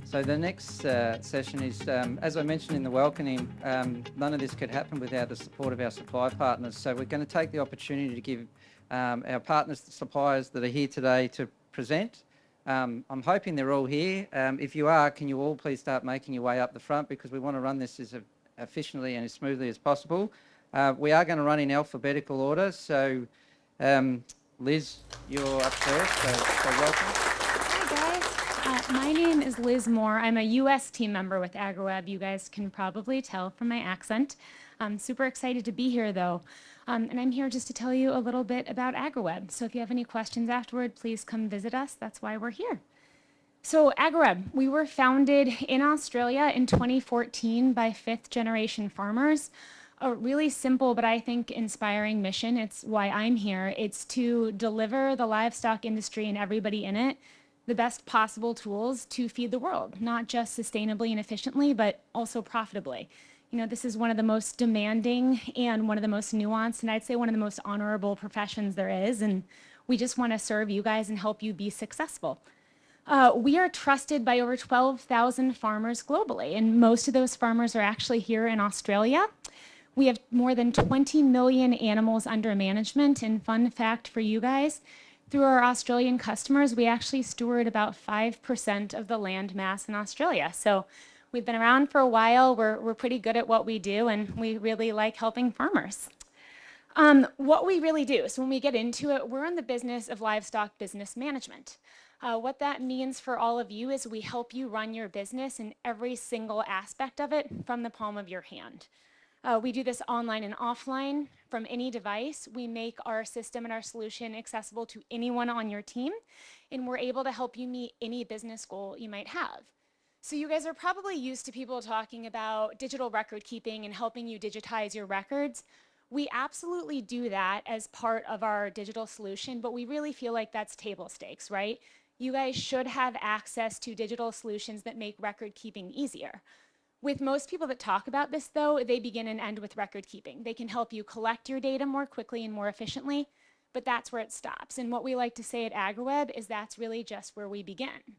So the next session is, as I mentioned in the welcoming, none of this could happen without the support of our supply partners. So we're going to take the opportunity to give our partners, the suppliers that are here today to present. I'm hoping they're all here. If you are, can you all please start making your way up the front, because we want to run this as efficiently and as smoothly as possible. We are going to run in alphabetical order. So Liz, you're up first, so welcome. My name is Liz Moore. I'm a U.S. team member with AgriWebb. You guys can probably tell from my accent. I'm super excited to be here, though. And I'm here just to tell you a little bit about AgriWebb. So if you have any questions afterward, please come visit us. That's why we're here. So AgriWebb, we were founded in Australia in 2014 by fifth-generation farmers. A really simple, but I think inspiring mission. It's why I'm here. It's to deliver the livestock industry and everybody in it the best possible tools to feed the world, not just sustainably and efficiently, but also profitably. You know, this is one of the most demanding and one of the most nuanced, and I'd say one of the most honorable professions there is, and we just want to serve you guys and help you be successful. We are trusted by over 12,000 farmers globally, and most of those farmers are actually here in Australia. We have more than 20 million animals under management, and fun fact for you guys, through our Australian customers, we actually steward about 5% of the land mass in Australia. So we've been around for a while, we're pretty good at what we do, and we really like helping farmers. What we really do, so when we get into it, we're in the business of livestock business management. What that means for all of you is we help you run your business in every single aspect of it from the palm of your hand. We do this online and offline from any device. We make our system and our solution accessible to anyone on your team, and we're able to help you meet any business goal you might have. So you guys are probably used to people talking about digital record keeping and helping you digitize your records. We absolutely do that as part of our digital solution, but we really feel like that's table stakes, right? You guys should have access to digital solutions that make record keeping easier. With most people that talk about this, though, they begin and end with record keeping. They can help you collect your data more quickly and more efficiently, but that's where it stops. And what we like to say at AgriWebb is that's really just where we begin.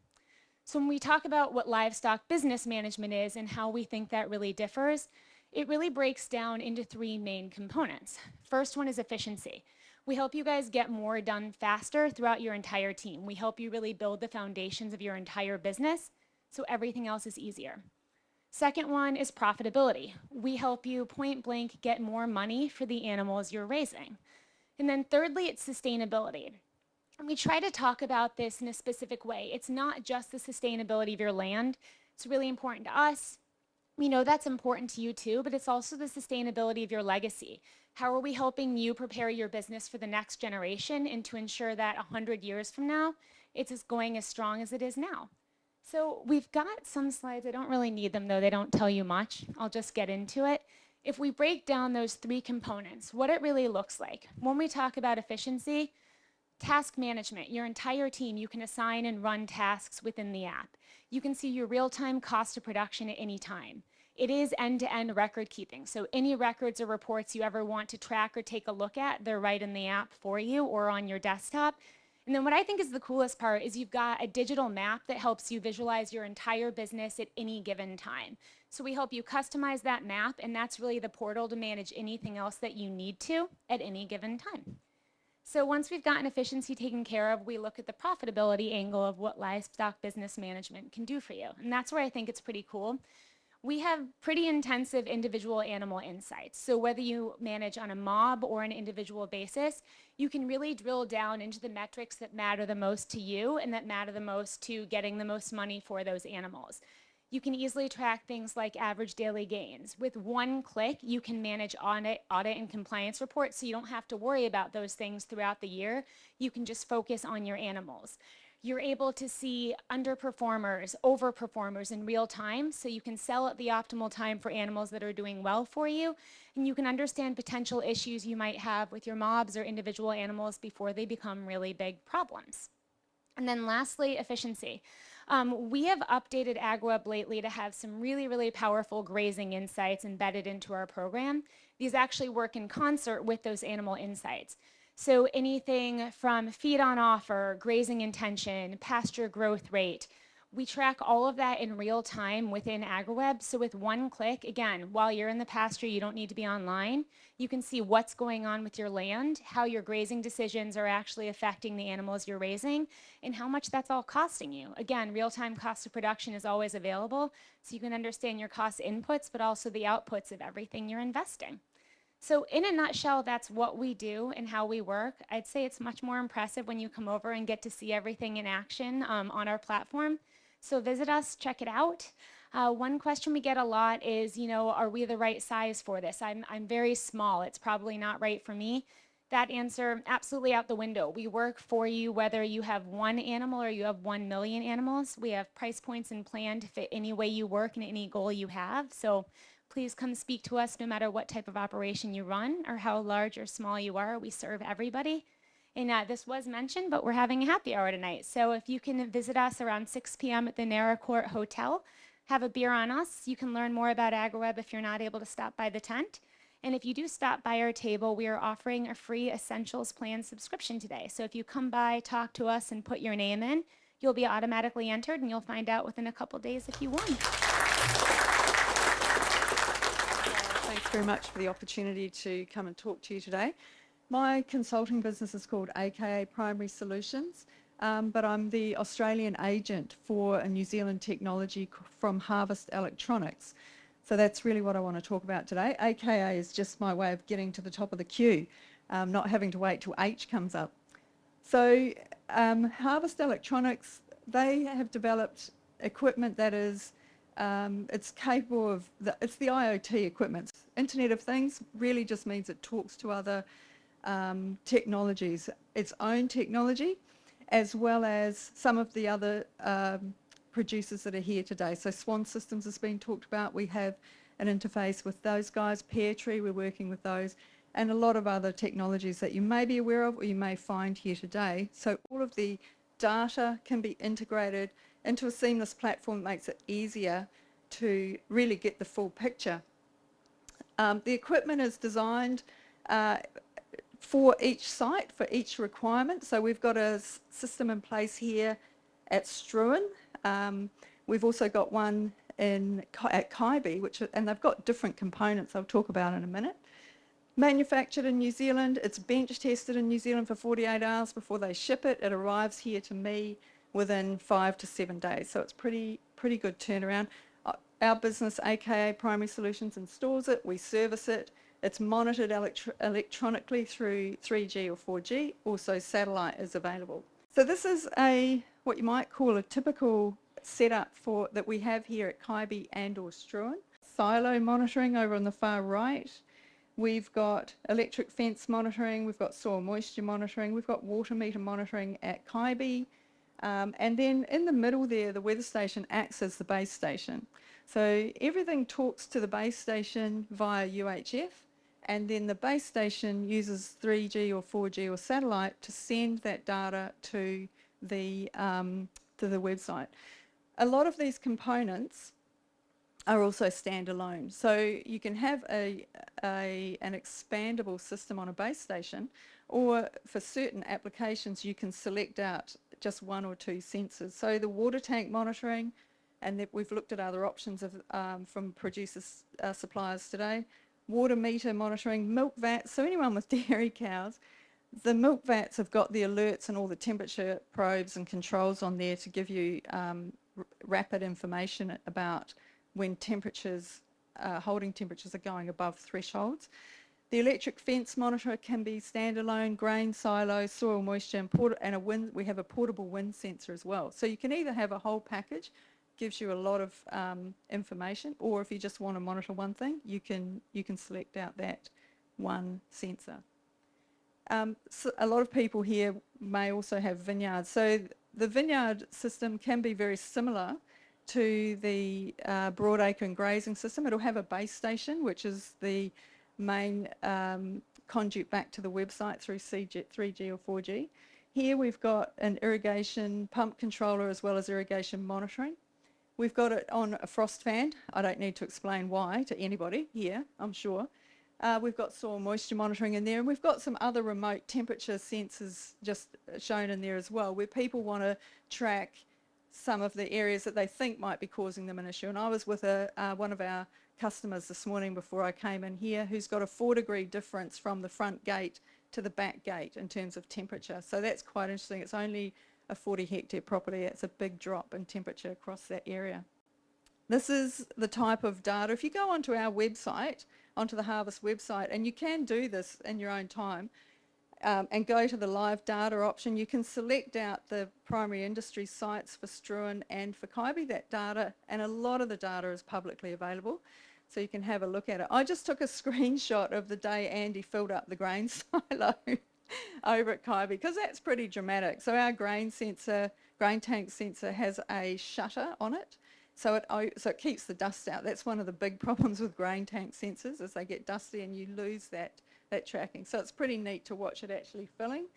So when we talk about what livestock business management is and how we think that really differs, it really breaks down into three main components. First one is efficiency. We help you guys get more done faster throughout your entire team. We help you really build the foundations of your entire business so everything else is easier. Second one is profitability. We help you point blank get more money for the animals you're raising. And then thirdly, it's sustainability. And we try to talk about this in a specific way. It's not just the sustainability of your land. It's really important to us. We know that's important to you too, but it's also the sustainability of your legacy. How are we helping you prepare your business for the next generation and to ensure that 100 years from now, it's going as strong as it is now? So we've got some slides. I don't really need them, though. They don't tell you much. I'll just get into it. If we break down those three components, what it really looks like. When we talk about efficiency, task management, your entire team, you can assign and run tasks within the app. You can see your real-time cost of production at any time. It is end-to-end record keeping. So any records or reports you ever want to track or take a look at, they're right in the app for you or on your desktop. And then what I think is the coolest part is you've got a digital map that helps you visualize your entire business at any given time. So we help you customize that map, and that's really the portal to manage anything else that you need to at any given time. So once we've gotten efficiency taken care of, we look at the profitability angle of what livestock business management can do for you. And that's where I think it's pretty cool. We have pretty intensive individual animal insights. So whether you manage on a mob or an individual basis, you can really drill down into the metrics that matter the most to you and that matter the most to getting the most money for those animals. You can easily track things like average daily gains. With one click, you can manage audit and compliance reports, so you don't have to worry about those things throughout the year. You can just focus on your animals. You're able to see underperformers, overperformers in real time, so you can sell at the optimal time for animals that are doing well for you, and you can understand potential issues you might have with your mobs or individual animals before they become really big problems. And then lastly, efficiency. We have updated AgWebb lately to have some really, really powerful grazing insights embedded into our program. These actually work in concert with those animal insights. So anything from feed on offer, grazing intention, pasture growth rate, we track all of that in real time within AgriWeb. So with one click, again, while you're in the pasture, you don't need to be online. You can see what's going on with your land, how your grazing decisions are actually affecting the animals you're raising, and how much that's all costing you. Again, real-time cost of production is always available, so you can understand your cost inputs, but also the outputs of everything you're investing. So in a nutshell, that's what we do and how we work. I'd say it's much more impressive when you come over and get to see everything in action on our platform. So visit us, check it out. One question we get a lot is, are we the right size for this? I'm very small. It's probably not right for me. That answer, absolutely out the window. We work for you whether you have one animal or you have 1 million animals. We have price points and plan to fit any way you work and any goal you have. So please come speak to us no matter what type of operation you run or how large or small you are. We serve everybody. And this was mentioned, but we're having a happy hour tonight. So if you can visit us around 6 p.m. at the Naracourt Hotel, have a beer on us. You can learn more about AgriWeb if you're not able to stop by the tent. And if you do stop by our table, we are offering a free Essentials Plan subscription today. So if you come by, talk to us, and put your name in, you'll be automatically entered, and you'll find out within a couple days if you won. Thanks very much for the opportunity to come and talk to you today. My consulting business is called AKA Primary Solutions, but I'm the Australian agent for a New Zealand technology from Harvest Electronics. So that's really what I want to talk about today. AKA is just my way of getting to the top of the queue, not having to wait till H comes up. So Harvest Electronics, they have developed equipment that is it's capable of, it's the IoT equipment. Internet of Things really just means it talks to other technologies, its own technology, as well as some of the other producers that are here today. So Swan Systems has been talked about. We have an interface with those guys. Pear Tree, we're working with those, and a lot of other technologies that you may be aware of or you may find here today. So all of the data can be integrated into a seamless platform that makes it easier to really get the full picture. The equipment is designed for each site, for each requirement. So we've got a system in place here at Struan. We've also got one at Kaibi, and they've got different components I'll talk about in a minute. Manufactured in New Zealand, it's bench tested in New Zealand for 48 hours before they ship it. It arrives here to me within 5 to 7 days, so it's pretty good turnaround. Our business, AKA Primary Solutions, installs it, we service it. It's monitored electronically through 3G or 4G. Also, satellite is available. So this is what you might call a typical setup that we have here at Kaibi and or Struan. Silo monitoring over on the far right. We've got electric fence monitoring, we've got soil moisture monitoring, we've got water meter monitoring at Kaibi. And then in the middle there, the weather station acts as the base station. So everything talks to the base station via UHF, and then the base station uses 3G or 4G or satellite to send that data to the website. A lot of these components are also standalone. So you can have an expandable system on a base station, or for certain applications you can select out just one or two sensors. So the water tank monitoring, and we've looked at other options from producers, suppliers today. Water meter monitoring, milk vats. So anyone with dairy cows, the milk vats have got the alerts and all the temperature probes and controls on there to give you rapid information about when temperatures, holding temperatures are going above thresholds. The electric fence monitor can be standalone, grain silo, soil moisture, and we have a portable wind sensor as well. So you can either have a whole package, gives you a lot of information, or if you just want to monitor one thing, you can select out that one sensor. So a lot of people here may also have vineyards. So the vineyard system can be very similar to the broadacre and grazing system. It'll have a base station, which is the main conduit back to the website through 3G or 4G. Here we've got an irrigation pump controller as well as irrigation monitoring. We've got it on a frost fan. I don't need to explain why to anybody here, I'm sure. We've got soil moisture monitoring in there, and we've got some other remote temperature sensors just shown in there as well, where people want to track some of the areas that they think might be causing them an issue. And I was with one of our customers this morning before I came in here, who's got a 4-degree difference from the front gate to the back gate in terms of temperature. So that's quite interesting. It's only a 40-hectare property. It's a big drop in temperature across that area. This is the type of data. If you go onto our website, onto the Harvest website, and you can do this in your own time, and go to the live data option, you can select out the primary industry sites for Struan and for Kaibi, that data, and a lot of the data is publicly available, so you can have a look at it. I just took a screenshot of the day Andy filled up the grain silo over at Kaibi, because that's pretty dramatic. So our grain tank sensor has a shutter on it, so it keeps the dust out. That's one of the big problems with grain tank sensors, is they get dusty and you lose that tracking. So it's pretty neat to watch it actually filling.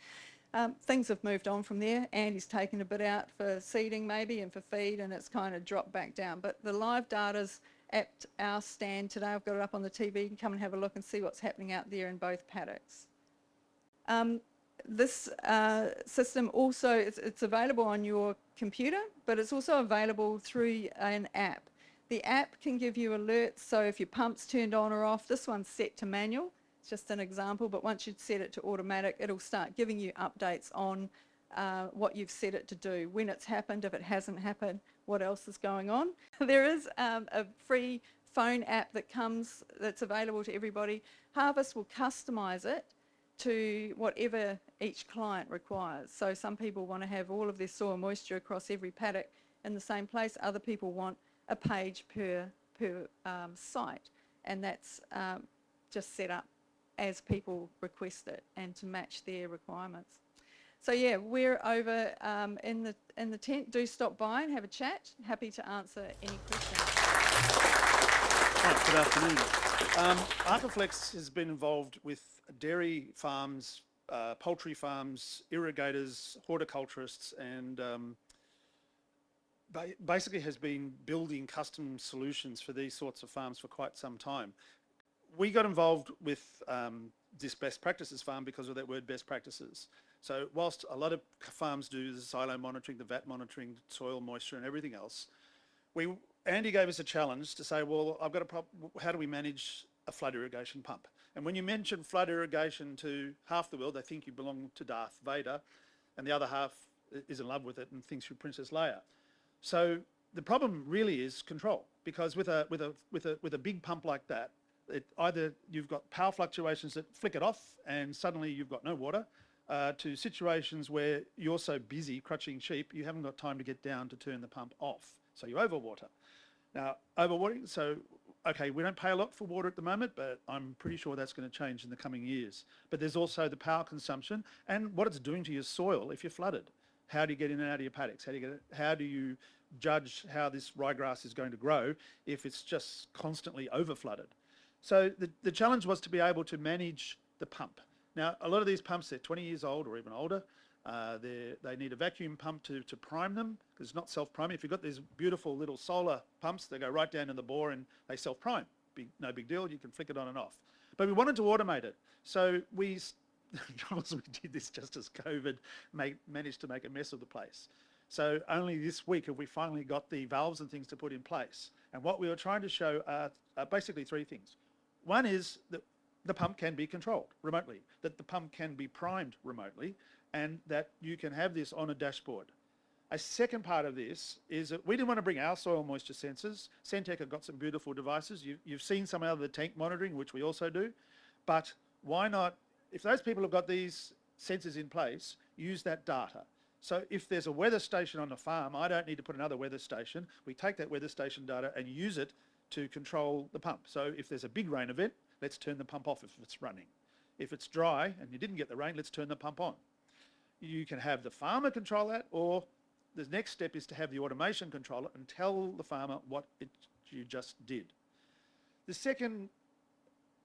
Things have moved on from there. Andy's taken a bit out for seeding maybe and for feed, and it's kind of dropped back down. But the live data's at our stand today. I've got it up on the TV. You can come and have a look and see what's happening out there in both paddocks. This system also, it's available on your computer, but it's also available through an app. The app can give you alerts, so if your pump's turned on or off, this one's set to manual. It's just an example, but once you'd set it to automatic, it'll start giving you updates on what you've set it to do, when it's happened, if it hasn't happened, what else is going on. There is a free phone app that's available to everybody. Harvest will customise it to whatever each client requires. So some people want to have all of their soil moisture across every paddock in the same place. Other people want a page per site, and that's just set up as people request it and to match their requirements. So yeah, we're over in the tent. Do stop by and have a chat. Happy to answer any questions. Right, good afternoon. Arcaflex has been involved with dairy farms, poultry farms, irrigators, horticulturists, and basically has been building custom solutions for these sorts of farms for quite some time. We got involved with this best practices farm because of that word best practices. So whilst a lot of farms do the silo monitoring, the VAT monitoring, soil moisture and everything else, Andy gave us a challenge to say, well, I've got a problem, how do we manage a flood irrigation pump? And when you mention flood irrigation to half the world, they think you belong to Darth Vader, and the other half is in love with it and thinks you're Princess Leia. So the problem really is control, because with a big pump like that, either you've got power fluctuations that flick it off and suddenly you've got no water, to situations where you're so busy crutching sheep you haven't got time to get down to turn the pump off, so you overwater. Now, overwatering, so okay, we don't pay a lot for water at the moment, but I'm pretty sure that's going to change in the coming years. But there's also the power consumption and what it's doing to your soil if you're flooded. How do you get in and out of your paddocks? How do you judge how this ryegrass is going to grow if it's just constantly overflooded? So the challenge was to be able to manage the pump. Now, a lot of these pumps, they're 20 years old or even older. They need a vacuum pump to prime them, because it's not self-priming. If you've got these beautiful little solar pumps, they go right down in the bore and they self-prime. No big deal, you can flick it on and off. But we wanted to automate it. So we did this just as COVID managed to make a mess of the place. So only this week have we finally got the valves and things to put in place. And what we were trying to show are basically three things. One is that the pump can be controlled remotely, that the pump can be primed remotely, and that you can have this on a dashboard. A second part of this is that we didn't want to bring our soil moisture sensors. Centec have got some beautiful devices. You've seen some out of the tank monitoring, which we also do, but why not, if those people have got these sensors in place, use that data. So if there's a weather station on the farm, I don't need to put another weather station. We take that weather station data and use it to control the pump. So if there's a big rain event, let's turn the pump off if it's running. If it's dry and you didn't get the rain, let's turn the pump on. You can have the farmer control that, or the next step is to have the automation control it and tell the farmer what you just did. The second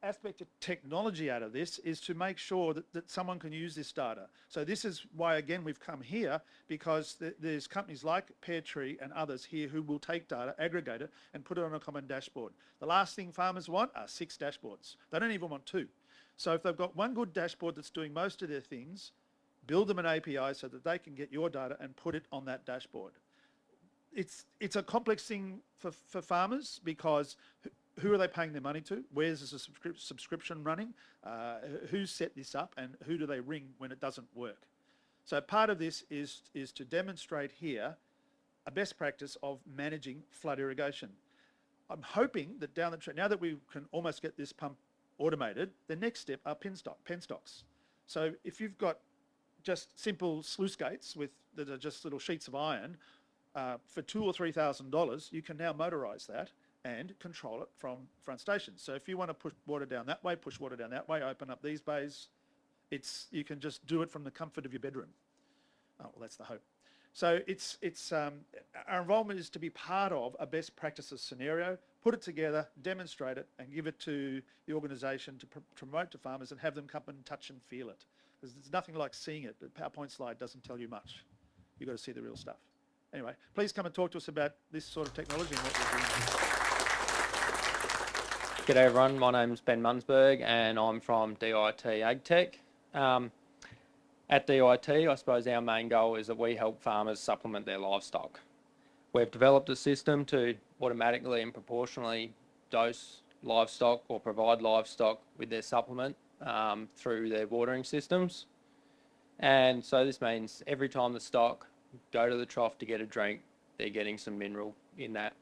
aspect of technology out of this is to make sure that someone can use this data. So this is why, again, we've come here, because there's companies like Peartree and others here who will take data, aggregate it, and put it on a common dashboard. The last thing farmers want are 6 dashboards. They don't even want 2. So if they've got one good dashboard that's doing most of their things, build them an API so that they can get your data and put it on that dashboard. It's a complex thing for farmers, because who are they paying their money to? Where's the subscription running? Who's set this up, and who do they ring when it doesn't work? So part of this is to demonstrate here a best practice of managing flood irrigation. I'm hoping that down the track, now that we can almost get this pump automated, the next step are penstocks. So if you've got just simple sluice gates that are just little sheets of iron, for $2,000 or $3,000, you can now motorise that and control it from front stations. So if you want to push water down that way, push water down that way, open up these bays, you can just do it from the comfort of your bedroom. Oh, well, that's the hope. So our involvement is to be part of a best practices scenario, put it together, demonstrate it, and give it to the organisation to promote to farmers and have them come and touch and feel it. Because there's nothing like seeing it. The PowerPoint slide doesn't tell you much. You've got to see the real stuff. Anyway, please come and talk to us about this sort of technology and what we're doing. G'day everyone, my name's Ben Munsberg and I'm from DIT AgTech. At DIT, I suppose our main goal is that we help farmers supplement their livestock. We've developed a system to automatically and proportionally dose livestock or provide livestock with their supplement through their watering systems. And so this means every time the stock go to the trough to get a drink, they're getting some mineral in that.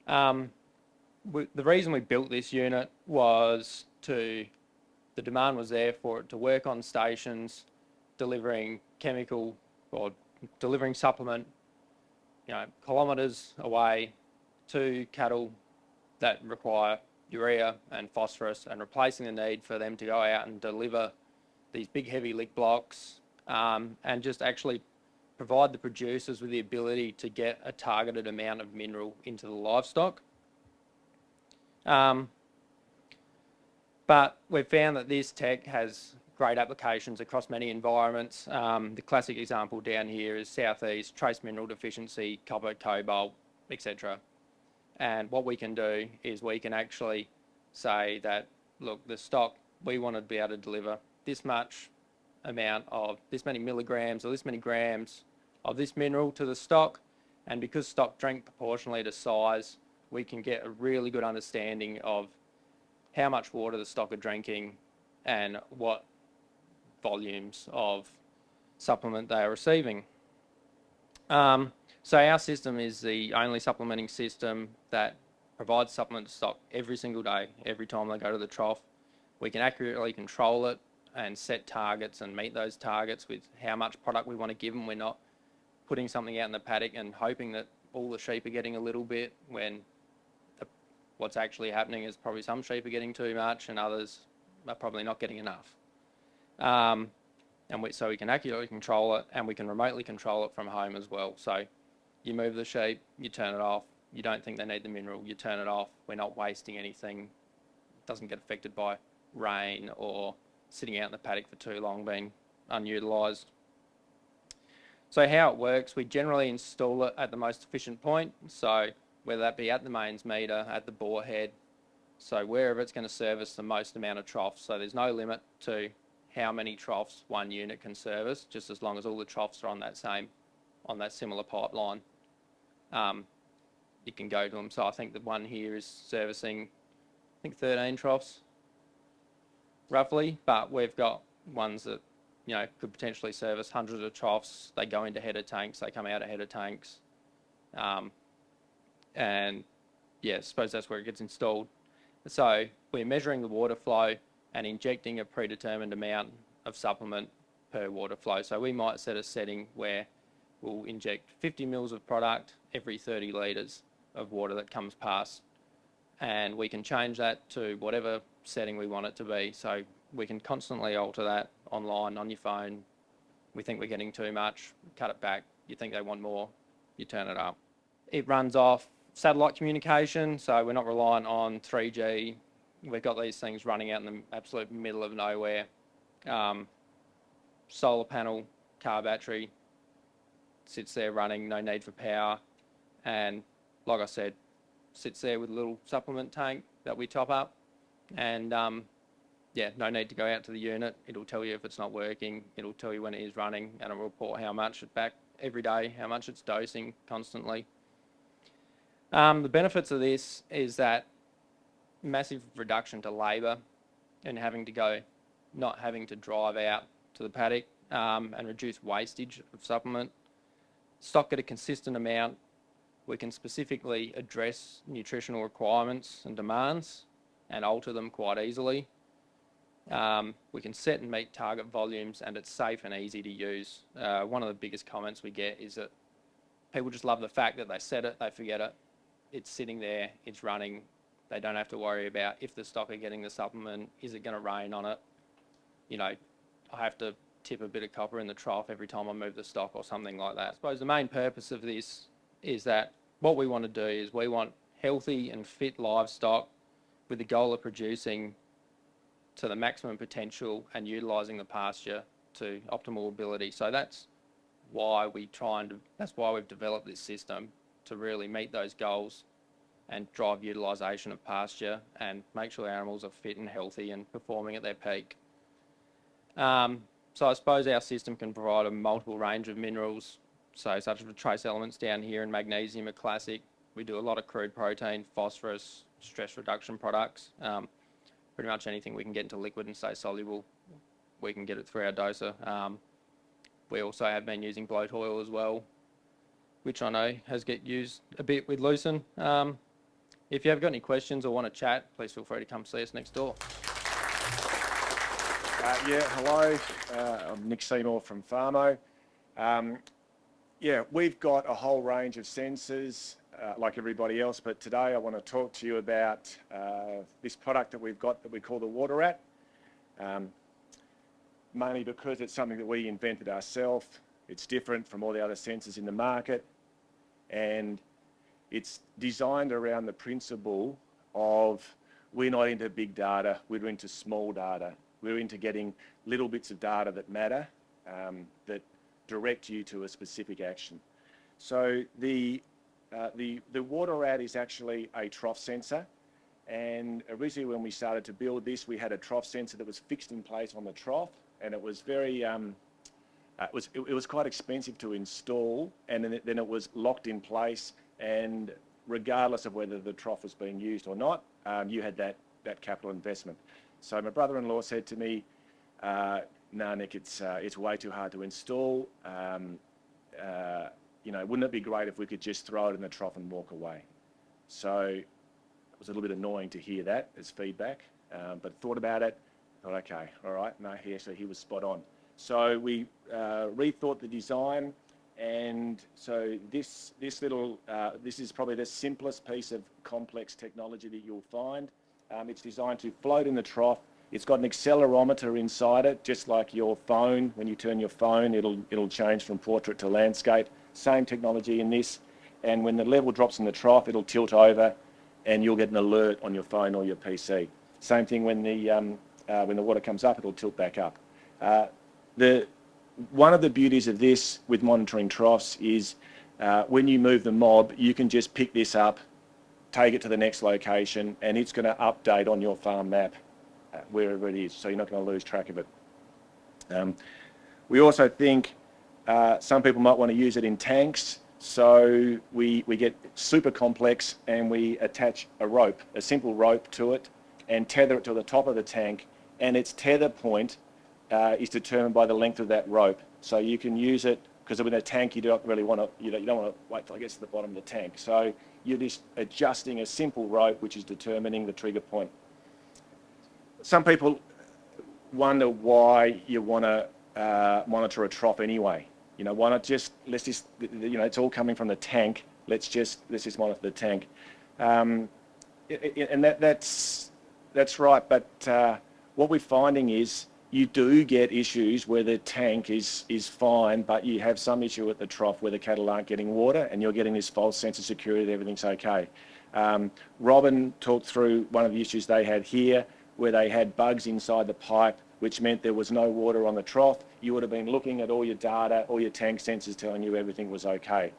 The reason we built this unit was the demand was there for it to work on stations, delivering chemical or delivering supplement, kilometres away to cattle that require urea and phosphorus, and replacing the need for them to go out and deliver these big heavy lick blocks, and just actually provide the producers with the ability to get a targeted amount of mineral into the livestock. But we've found that this tech has great applications across many environments. The classic example down here is southeast, trace mineral deficiency, copper, cobalt, etc. And what we can do is we can actually say that, look, the stock, we want to be able to deliver this much amount of this many milligrams or this many grams of this mineral to the stock, and because stock drink proportionally to size, we can get a really good understanding of how much water the stock are drinking and what volumes of supplement they are receiving. So our system is the only supplementing system that provides supplement to stock every single day, every time they go to the trough. We can accurately control it and set targets and meet those targets with how much product we want to give them. We're not putting something out in the paddock and hoping that all the sheep are getting a little bit, when what's actually happening is probably some sheep are getting too much and others are probably not getting enough. So we can accurately control it, and we can remotely control it from home as well. So you move the sheep, you turn it off. You don't think they need the mineral, you turn it off. We're not wasting anything. It doesn't get affected by rain or sitting out in the paddock for too long being unutilised. So how it works, we generally install it at the most efficient point. So whether that be at the mains meter, at the bore head, so wherever it's going to service the most amount of troughs. So there's no limit to how many troughs one unit can service, just as long as all the troughs are on that similar pipeline. You can go to them. So I think the one here is servicing, 13 troughs, roughly, but we've got ones that, could potentially service hundreds of troughs. They go into header tanks, they come out of header tanks. And yeah, I suppose that's where it gets installed. So we're measuring the water flow and injecting a predetermined amount of supplement per water flow. So we might set a setting where we'll inject 50 mils of product every 30 litres of water that comes past, and we can change that to whatever setting we want it to be. So we can constantly alter that online on your phone. We think we're getting too much, cut it back. You think they want more, you turn it up. It runs off satellite communication, so we're not reliant on 3G, we've got these things running out in the absolute middle of nowhere. Solar panel, car battery, sits there running, no need for power. And like I said, sits there with a little supplement tank that we top up. And yeah, no need to go out to the unit. It'll tell you if it's not working. It'll tell you when it is running, and it'll report how much it's back every day, how much it's dosing constantly. The benefits of this is that massive reduction to labour and not having to drive out to the paddock, and reduce wastage of supplement. Stock at a consistent amount. We can specifically address nutritional requirements and demands and alter them quite easily. We can set and meet target volumes, and it's safe and easy to use. One of the biggest comments we get is that people just love the fact that they set it, they forget it, it's sitting there, it's running. They don't have to worry about if the stock are getting the supplement, is it going to rain on it? You know, I have to tip a bit of copper in the trough every time I move the stock or something like that. I suppose the main purpose of this is that what we want to do is we want healthy and fit livestock with the goal of producing to the maximum potential and utilising the pasture to optimal ability. So that's why we've developed this system, to really meet those goals and drive utilisation of pasture and make sure the animals are fit and healthy and performing at their peak. So I suppose our system can provide a multiple range of minerals, so such as the trace elements down here, and magnesium are classic. We do a lot of crude protein, phosphorus, stress reduction products. Pretty much anything we can get into liquid and stay soluble, we can get it through our doser. We also have been using bloat oil as well, which I know has get used a bit with lucerne. If you have got any questions or want to chat, please feel free to come see us next door. Yeah, hello. I'm Nick Seymour from Farmo. Yeah, we've got a whole range of sensors like everybody else, but today I want to talk to you about this product that we've got that we call the Water Rat. Mainly because it's something that we invented ourselves. It's different from all the other sensors in the market, and it's designed around the principle of we're not into big data, we're into small data. We're into getting little bits of data that matter, that direct you to a specific action. So the Water Rat is actually a trough sensor, and originally when we started to build this, we had a trough sensor that was fixed in place on the trough, and it was very it was quite expensive to install, and then it was locked in place, and regardless of whether the trough was being used or not, you had that capital investment. So my brother-in-law said to me, "No, Nick, it's way too hard to install. You know, wouldn't it be great if we could just throw it in the trough and walk away?" So it was a little bit annoying to hear that as feedback, but thought about it, thought, okay, all right, no, he was spot on. So we rethought the design, and so this is probably the simplest piece of complex technology that you'll find. It's designed to float in the trough. It's got an accelerometer inside it, just like your phone. When you turn your phone, it'll change from portrait to landscape. Same technology in this. And when the level drops in the trough, it'll tilt over, and you'll get an alert on your phone or your PC. Same thing when the water comes up, it'll tilt back up. One of the beauties of this with monitoring troughs is when you move the mob, you can just pick this up, take it to the next location, and it's going to update on your farm map wherever it is, so you're not going to lose track of it. We also think some people might want to use it in tanks, so we get super complex, and we attach a simple rope to it, and tether it to the top of the tank, and its tether point is determined by the length of that rope. So you can use it, because with a tank you don't really want to, you don't want to wait till it gets to the bottom of the tank. So you're just adjusting a simple rope which is determining the trigger point. Some people wonder why you want to monitor a trough anyway. You know, why not just, it's all coming from the tank. Let's just monitor the tank. And that's right, but what we're finding is you do get issues where the tank is fine, but you have some issue at the trough where the cattle aren't getting water, and you're getting this false sense of security that everything's okay. Robin talked through one of the issues they had here, where they had bugs inside the pipe, which meant there was no water on the trough. You would have been looking at all your data, all your tank sensors telling you everything was okay.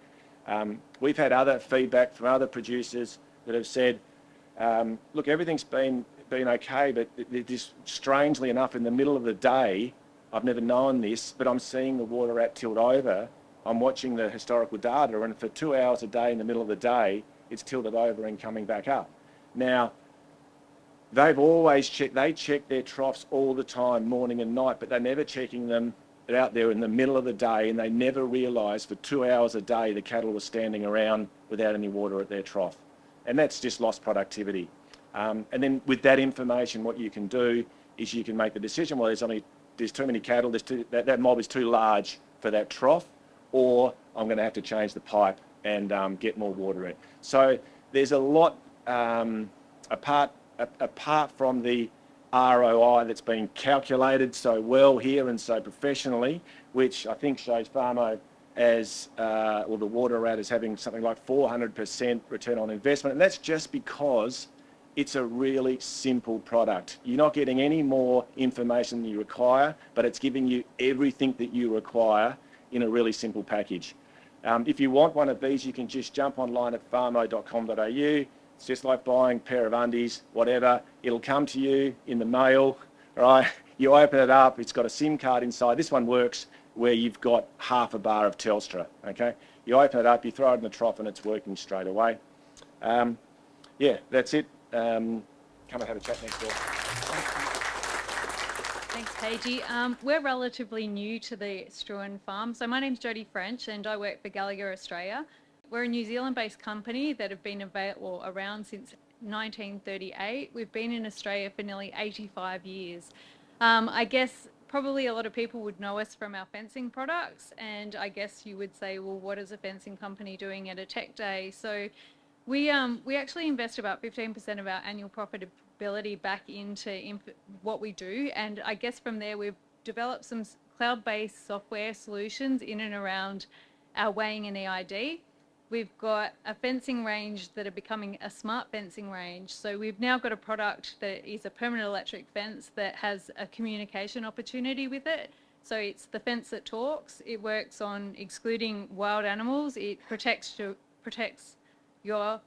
We've had other feedback from other producers that have said, look, everything's been okay, but this, strangely enough, in the middle of the day, I've never known this, but I'm seeing the water at tilt over. I'm watching the historical data, and for 2 hours a day in the middle of the day, it's tilted over and coming back up. Now, they've always they check their troughs all the time, morning and night, but they're never checking them out there in the middle of the day, and they never realised for 2 hours a day the cattle were standing around without any water at their trough. And that's just lost productivity. And then with that information, what you can do is you can make the decision, well, there's too many cattle, that mob is too large for that trough, or I'm going to have to change the pipe and get more water in. So there's a lot, apart from the ROI that's been calculated so well here and so professionally, which I think shows Farmo as, or the water rat as having something like 400% return on investment. And that's just because it's a really simple product. You're not getting any more information than you require, but it's giving you everything that you require in a really simple package. If you want one of these, you can just jump online at farmo.com.au. It's just like buying a pair of undies, whatever. It'll come to you in the mail, right? You open it up, it's got a SIM card inside. This one works where you've got half a bar of Telstra, okay? You open it up, you throw it in the trough, and it's working straight away. Yeah, that's it. Come and have a chat next door. Thanks, Paige. We're relatively new to the Struan farm. So my name's Jodie French and I work for Gallagher Australia. We're a New Zealand-based company that have been around since 1938. We've been in Australia for nearly 85 years. I guess probably a lot of people would know us from our fencing products, and I guess you would say, well, what is a fencing company doing at a tech day? So we actually invest about 15% of our annual profitability back into what we do, and I guess from there we've developed some cloud-based software solutions in and around our weighing and EID. We've got a fencing range that are becoming a smart fencing range. So we've now got a product that is a permanent electric fence that has a communication opportunity with it. So it's the fence that talks. It works on excluding wild animals. It protects your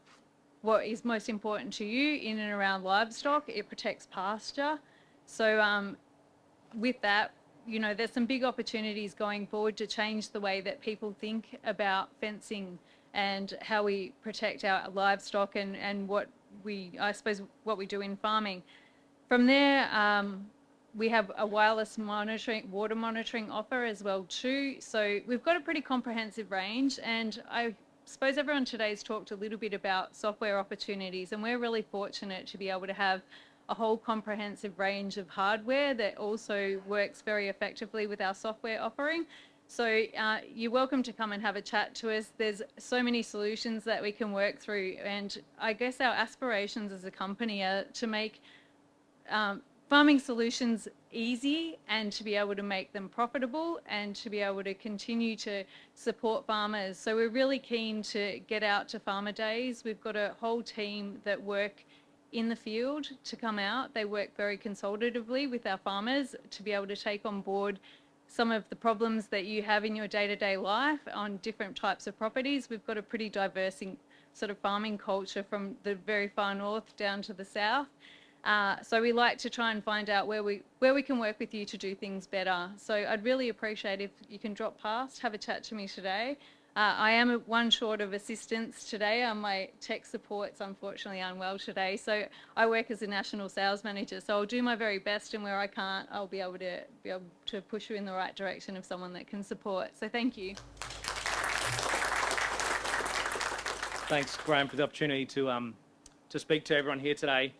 what is most important to you in and around livestock. It protects pasture. So with that, you know, there's some big opportunities going forward to change the way that people think about fencing and how we protect our livestock and what I suppose what we do in farming. From there, we have a wireless water monitoring offer as well too. So we've got a pretty comprehensive range, and I suppose everyone today's talked a little bit about software opportunities, and we're really fortunate to be able to have a whole comprehensive range of hardware that also works very effectively with our software offering. So you're welcome to come and have a chat to us. There's so many solutions that we can work through, and I guess our aspirations as a company are to make farming solutions easy and to be able to make them profitable and to be able to continue to support farmers. So we're really keen to get out to farmer days. We've got a whole team that work in the field to come out. They work very consultatively with our farmers to be able to take on board some of the problems that you have in your day-to-day life on different types of properties. We've got a pretty diverse sort of farming culture from the very far north down to the south. So we like to try and find out where we can work with you to do things better. So I'd really appreciate if you can drop past, have a chat to me today. I am one short of assistance today. My tech support's unfortunately unwell today. So I work as a national sales manager. So I'll do my very best, and where I can't, I'll be able to push you in the right direction of someone that can support. So thank you. Thanks, Graham, for the opportunity to speak to everyone here today.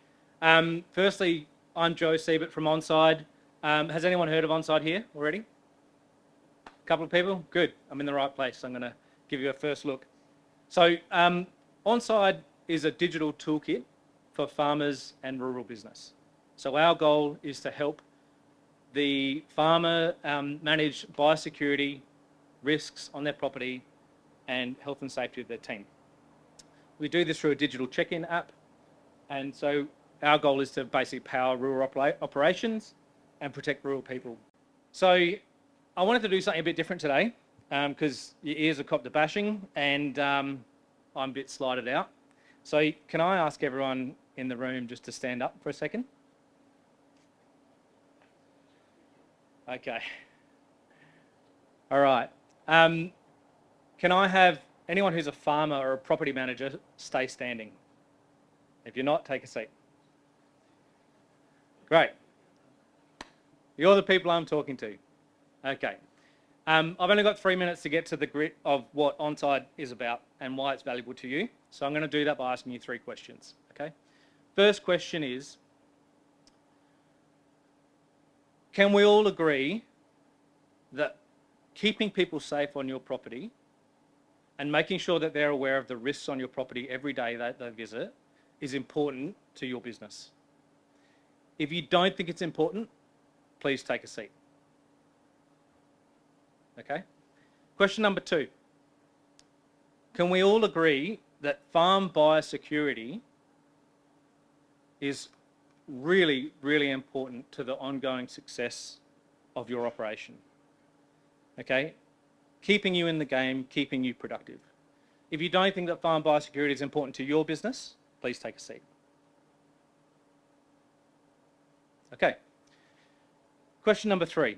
Firstly, I'm Joe Siebert from Onside. Has anyone heard of Onside here already? A couple of people? Good. I'm in the right place. I'm going to give you a first look. So Onside is a digital toolkit for farmers and rural business. So our goal is to help the farmer manage biosecurity, risks on their property, and health and safety of their team. We do this through a digital check-in app. And so our goal is to basically power rural operations and protect rural people. So I wanted to do something a bit different today because your ears are copped to bashing and I'm a bit slided out. So can I ask everyone in the room just to stand up for a second? Okay. All right. Can I have anyone who's a farmer or a property manager stay standing? If you're not, take a seat. Great. You're the people I'm talking to. Okay. I've only got 3 minutes to get to the grit of what onsite is about and why it's valuable to you. So I'm going to do that by asking you 3 questions. Okay. First question is, can we all agree that keeping people safe on your property and making sure that they're aware of the risks on your property every day that they visit is important to your business? If you don't think it's important, please take a seat. Okay? Question number 2. Can we all agree that farm biosecurity is really, really important to the ongoing success of your operation? Okay? Keeping you in the game, keeping you productive. If you don't think that farm biosecurity is important to your business, please take a seat. Okay. Question number 3,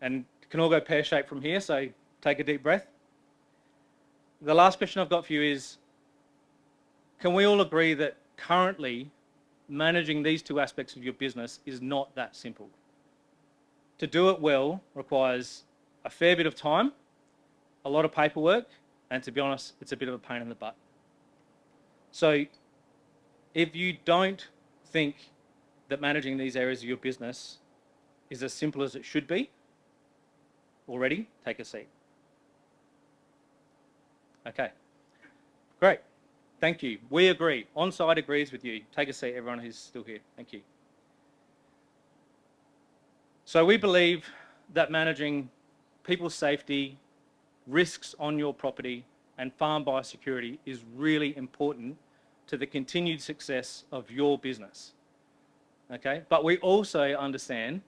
and you can all go pear-shaped from here, so take a deep breath. The last question I've got for you is, can we all agree that currently managing these 2 aspects of your business is not that simple? To do it well requires a fair bit of time, a lot of paperwork, and to be honest, it's a bit of a pain in the butt. So if you don't think that managing these areas of your business is as simple as it should be, already take a seat. Okay, great. Thank you. We agree. Onsite agrees with you. Take a seat, everyone who's still here. Thank you. So we believe that managing people's safety, risks on your property, and farm biosecurity is really important to the continued success of your business. Okay, but we also understand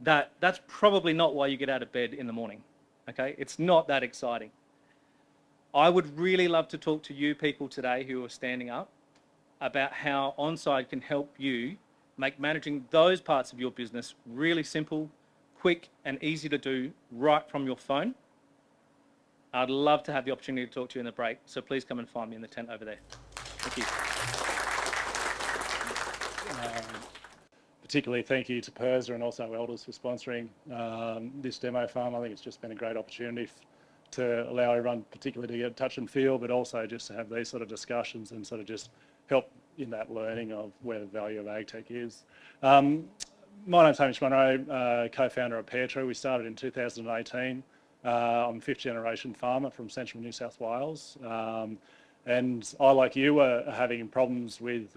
that that's probably not why you get out of bed in the morning. Okay, it's not that exciting. I would really love to talk to you people today who are standing up about how Onsite can help you make managing those parts of your business really simple, quick, and easy to do right from your phone. I'd love to have the opportunity to talk to you in the break, so please come and find me in the tent over there. Thank you. Particularly thank you to PIRSA and also Elders for sponsoring this demo farm. I think it's just been a great opportunity to allow everyone particularly to get touch and feel, but also just to have these sort of discussions and sort of just help in that learning of where the value of AgTech is. My name's Hamish Munro, co-founder of Pear Tree. We started in 2018. I'm a 5th generation farmer from central New South Wales. And I, like you, were having problems with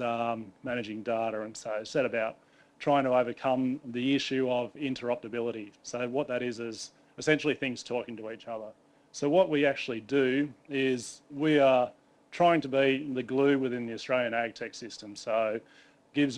managing data, and so set about trying to overcome the issue of interoperability. So what that is essentially things talking to each other. So what we actually do is we are trying to be the glue within the Australian AgTech system. So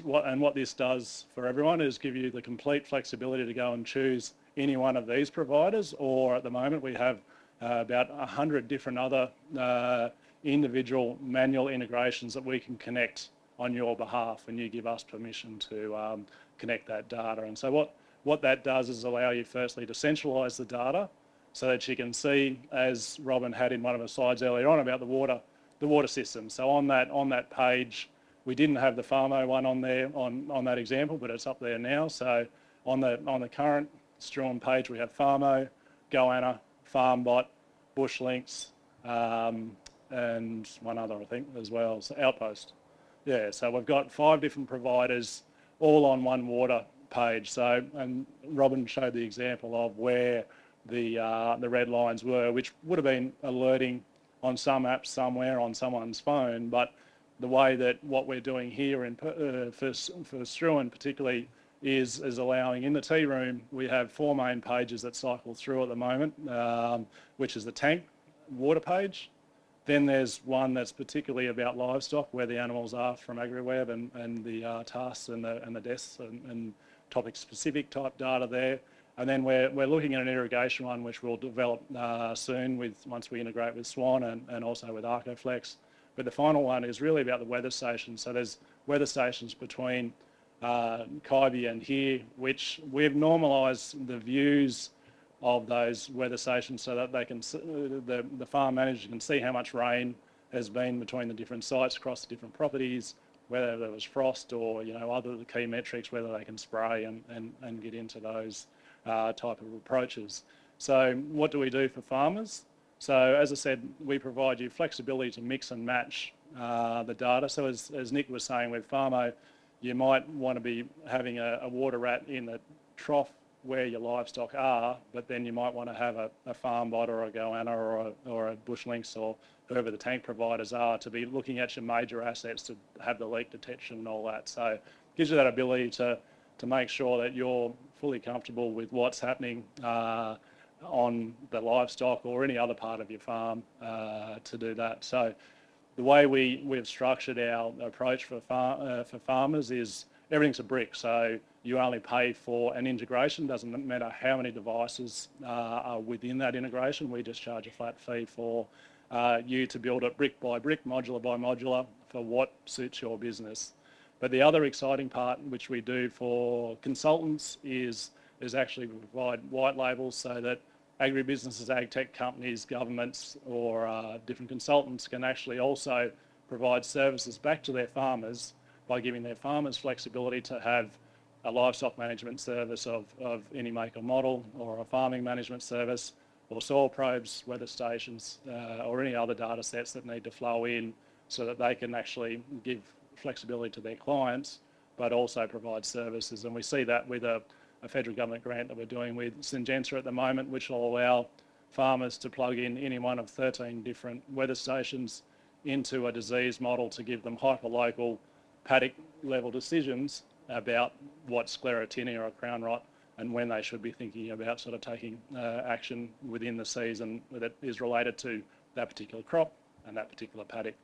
what this does for everyone is give you the complete flexibility to go and choose any one of these providers, or at the moment we have about 100 different other individual manual integrations that we can connect on your behalf, and you give us permission to connect that data. And so what that does is allow you firstly to centralise the data so that you can see, as Robin had in one of her slides earlier on, about the water system. So on that page, we didn't have the Farmo one on there on that example, but it's up there now. So on the current Struan page, we have Farmo, Goanna, FarmBot, Bushlinks, and one other, I think, as well, so Outpost. Yeah, so we've got 5 different providers all on one water page. So, and Robin showed the example of where the red lines were, which would have been alerting on some apps somewhere on someone's phone, but the way that what we're doing here for Struan particularly is allowing, in the tea room, we have 4 main pages that cycle through at the moment, which is the tank water page, Then there's one that's particularly about livestock, where the animals are from AgriWeb, and the tasks and the deaths and topic-specific type data there. And then we're looking at an irrigation one, which we'll develop soon once we integrate with Swan and also with ArcoFlex. But the final one is really about the weather stations. So there's weather stations between Kaibi and here, which we've normalised the views of those weather stations so that they can the farm manager can see how much rain has been between the different sites across the different properties, whether there was frost or other key metrics, whether they can spray and get into those type of approaches. So what do we do for farmers? So as I said, we provide you flexibility to mix and match the data. So as Nick was saying with Farmo, you might want to be having a water rat in the trough where your livestock are, but then you might want to have a farm bot or a goanna or a bush lynx or whoever the tank providers are to be looking at your major assets to have the leak detection and all that. So it gives you that ability to make sure that you're fully comfortable with what's happening on the livestock or any other part of your farm to do that. So the way we've structured our approach for farmers is everything's a brick. So you only pay for an integration. Doesn't matter how many devices are within that integration. We just charge a flat fee for you to build it brick by brick, modular by modular, for what suits your business. But the other exciting part, which we do for consultants, is actually we provide white labels so that agribusinesses, AgTech companies, governments, or different consultants can actually also provide services back to their farmers by giving their farmers flexibility to have a livestock management service of any make or model, or a farming management service, or soil probes, weather stations, or any other data sets that need to flow in so that they can actually give flexibility to their clients, but also provide services. And we see that with a federal government grant that we're doing with Syngenta at the moment, which will allow farmers to plug in any one of 13 different weather stations into a disease model to give them hyper-local paddock level decisions about what sclerotinia or crown rot and when they should be thinking about sort of taking action within the season that is related to that particular crop and that particular paddock.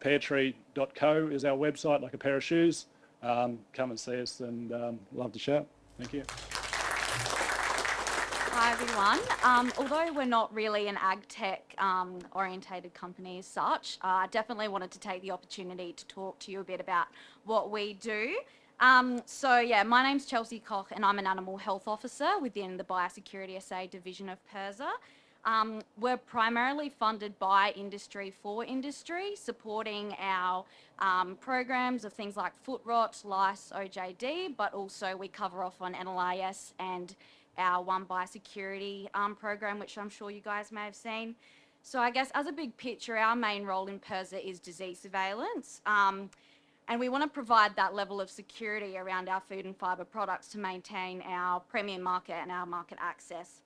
Peartree.co is our website, like a pair of shoes. Come and see us, and love to chat. Thank you. Hi everyone. Although we're not really an AgTech orientated company as such, I definitely wanted to take the opportunity to talk to you a bit about what we do. So yeah, my name's Chelsea Koch and I'm an animal health officer within the Biosecurity SA division of PIRSA. We're primarily funded by industry for industry, supporting our programs of things like foot rot, lice, OJD, but also we cover off on NLIS and our One Biosecurity program, which I'm sure you guys may have seen. So I guess as a big picture, our main role in PIRSA is disease surveillance. And we want to provide that level of security around our food and fibre products to maintain our premium market and our market access.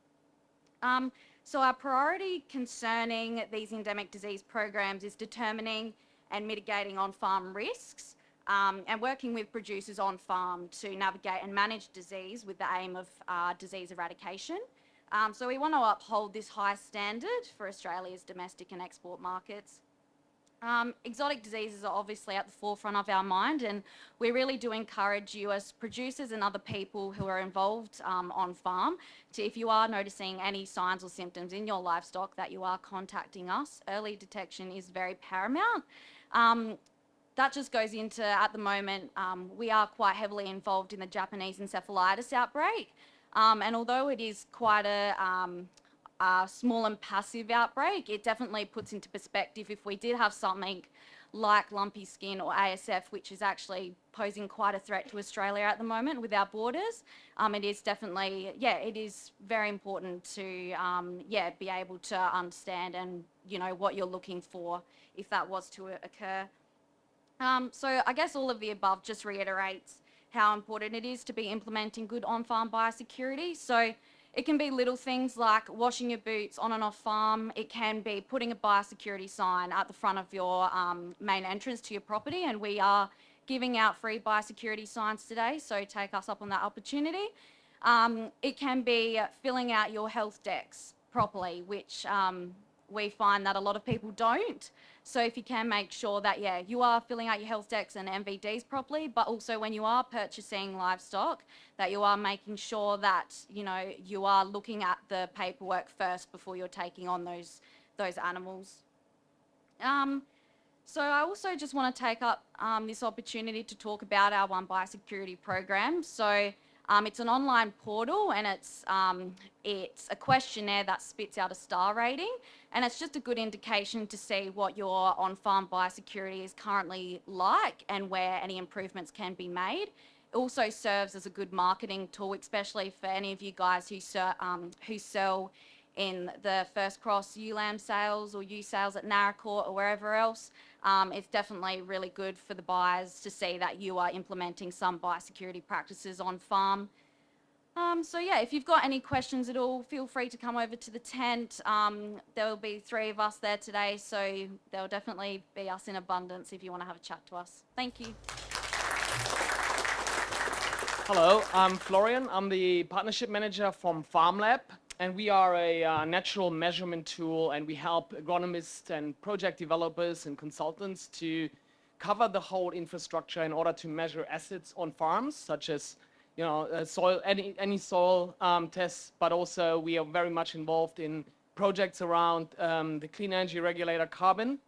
So our priority concerning these endemic disease programs is determining and mitigating on-farm risks and working with producers on farm to navigate and manage disease with the aim of disease eradication. So we want to uphold this high standard for Australia's domestic and export markets. Exotic diseases are obviously at the forefront of our mind, and we really do encourage you as producers and other people who are involved on farm to, if you are noticing any signs or symptoms in your livestock, that you are contacting us. Early detection is very paramount. That just goes into, at the moment, we are quite heavily involved in the Japanese encephalitis outbreak. And although it is quite a small and passive outbreak, it definitely puts into perspective if we did have something like lumpy skin or ASF, which is actually posing quite a threat to Australia at the moment with our borders. It is definitely, it is very important to, be able to understand and, what you're looking for if that was to occur. So I guess all of the above just reiterates how important it is to be implementing good on-farm biosecurity. So it can be little things like washing your boots on and off farm. It can be putting a biosecurity sign at the front of your main entrance to your property, and we are giving out free biosecurity signs today, so take us up on that opportunity. It can be filling out your health decks properly, which we find that a lot of people don't. So if you can make sure that, yeah, you are filling out your health decks and MVDs properly, but also when you are purchasing livestock, that you are making sure that, you know, you are looking at the paperwork first before you're taking on those animals. So I also just want to take up this opportunity to talk about our One Biosecurity program. So it's an online portal, and it's a questionnaire that spits out a star rating, and it's just a good indication to see what your on-farm biosecurity is currently like and where any improvements can be made. It also serves as a good marketing tool, especially for any of you guys who sell in the First Cross ewe-lamb sales or ewe sales at Naracoorte or wherever else. It's definitely really good for the buyers to see that you are implementing some biosecurity practices on farm. So yeah, if you've got any questions at all, feel free to come over to the tent. There will be 3 of us there today, so there'll definitely be us in abundance if you want to have a chat to us. Thank you. Hello, I'm Florian. I'm the partnership manager from FarmLab, and we are a natural measurement tool, and we help agronomists and project developers and consultants to cover the whole infrastructure in order to measure assets on farms, such as, you know, soil, any soil tests, but also we are very much involved in projects around the clean energy regulator carbon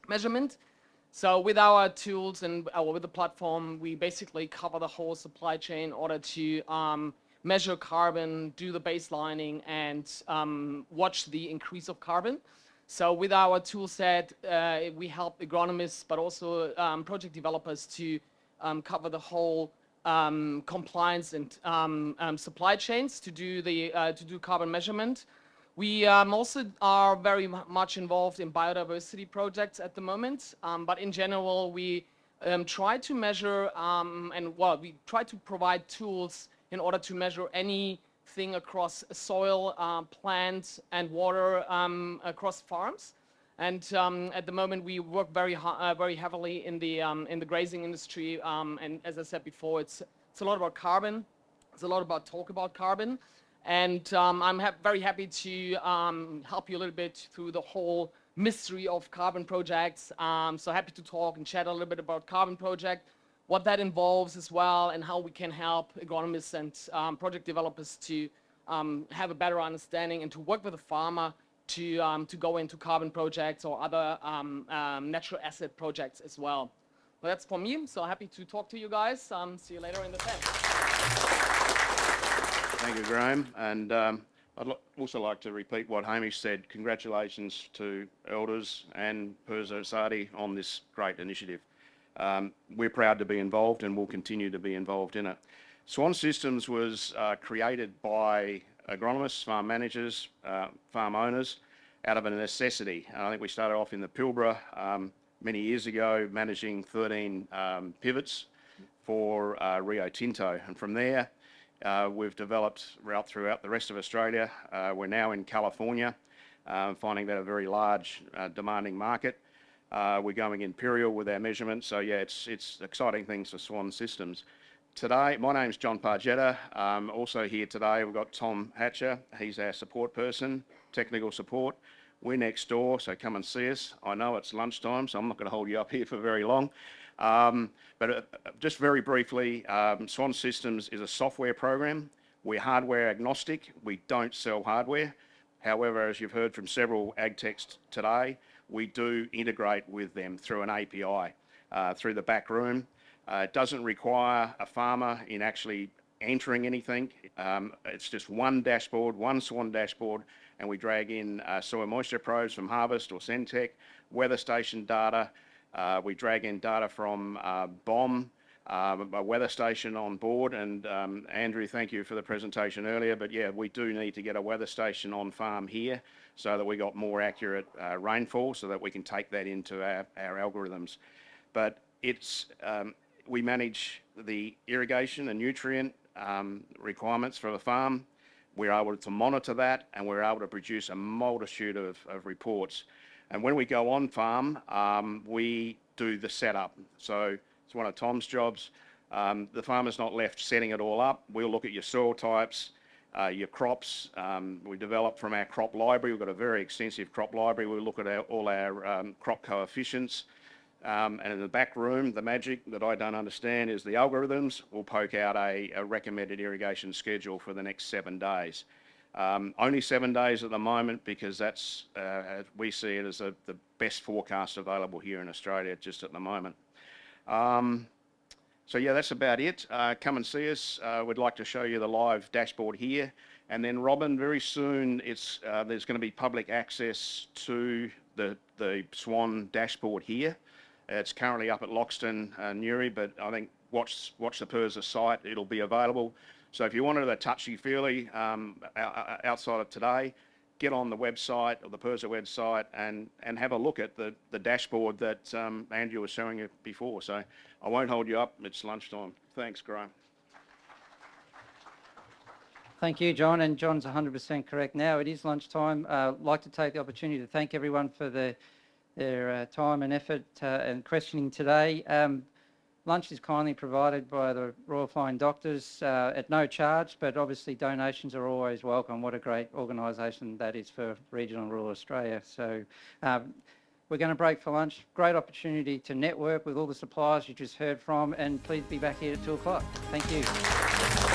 measurement. So with our tools and with the platform, we basically cover the whole supply chain in order to measure carbon, do the baselining, and watch the increase of carbon. So with our tool set, we help agronomists, but also project developers to cover the whole compliance and supply chains to do carbon measurement. We also are very much involved in biodiversity projects at the moment, but in general, we try to measure we try to provide tools in order to measure anything across soil, plants, and water across farms. And at the moment, we work very heavily in the grazing industry. And as I said before, it's a lot about carbon. It's a lot about talk about carbon. And I'm very happy to help you a little bit through the whole mystery of carbon projects. So happy to talk and chat a little bit about carbon project, what that involves as well, and how we can help agronomists and project developers to have a better understanding and to work with a farmer to go into carbon projects or other natural asset projects as well. Well, that's from me. So happy to talk to you guys. See you later in the tent. Thank you, Graham. And I'd also like to repeat what Hamish said. Congratulations to Elders and Perzo Sadi on this great initiative. We're proud to be involved and will continue to be involved in it. Swan Systems was created by agronomists, farm managers, farm owners out of a necessity. And I think we started off in the Pilbara many years ago managing 13 pivots for Rio Tinto. And from there, we've developed right throughout the rest of Australia. We're now in California, finding that a very large, demanding market. We're going imperial with our measurements. So yeah, it's exciting things for Swan Systems. Today, my name's John Pargetta. Also here today, we've got Tom Hatcher. He's our support person, technical support. We're next door, so come and see us. I know it's lunchtime, so I'm not going to hold you up here for very long. But just very briefly, Swan Systems is a software program. We're hardware agnostic. We don't sell hardware. However, as you've heard from several AgTechs today, we do integrate with them through an API, through the back room. It doesn't require a farmer in actually entering anything. It's just one dashboard, one Swan dashboard, and we drag in soil moisture probes from Harvest or Centec, weather station data. We drag in data from BOM, a weather station on board. And Andrew, thank you for the presentation earlier. But yeah, we do need to get a weather station on farm here so that we got more accurate rainfall so that we can take that into our algorithms. But it's we manage the irrigation and nutrient requirements for the farm. We're able to monitor that, and we're able to produce a multitude of reports. And when we go on farm, we do the setup. So it's one of Tom's jobs. The farmer's not left setting it all up. We'll look at your soil types, your crops. We develop from our crop library. We've got a very extensive crop library. We look at all our crop coefficients. And in the back room, the magic that I don't understand is the algorithms will poke out a recommended irrigation schedule for the next 7 days. Only 7 days at the moment because that's, we see it as the best forecast available here in Australia just at the moment. So yeah, that's about it. Come and see us. We'd like to show you the live dashboard here. And then Robin, very soon there's going to be public access to the Swan dashboard here. It's currently up at Loxton, Newry, but I think watch the PIRSA site. It'll be available. So if you wanted a touchy-feely outside of today, get on the website or the PIRSA website and have a look at the dashboard that Andrew was showing you before. So I won't hold you up. It's lunchtime. Thanks, Graham. Thank you, John. And John's 100% correct now. It is lunchtime. I'd like to take the opportunity to thank everyone for their time and effort and questioning today. Lunch is kindly provided by the Royal Flying Doctors at no charge, but obviously donations are always welcome. What a great organisation that is for regional and rural Australia. So we're going to break for lunch. Great opportunity to network with all the suppliers you just heard from, and please be back here at 2 o'clock. Thank you.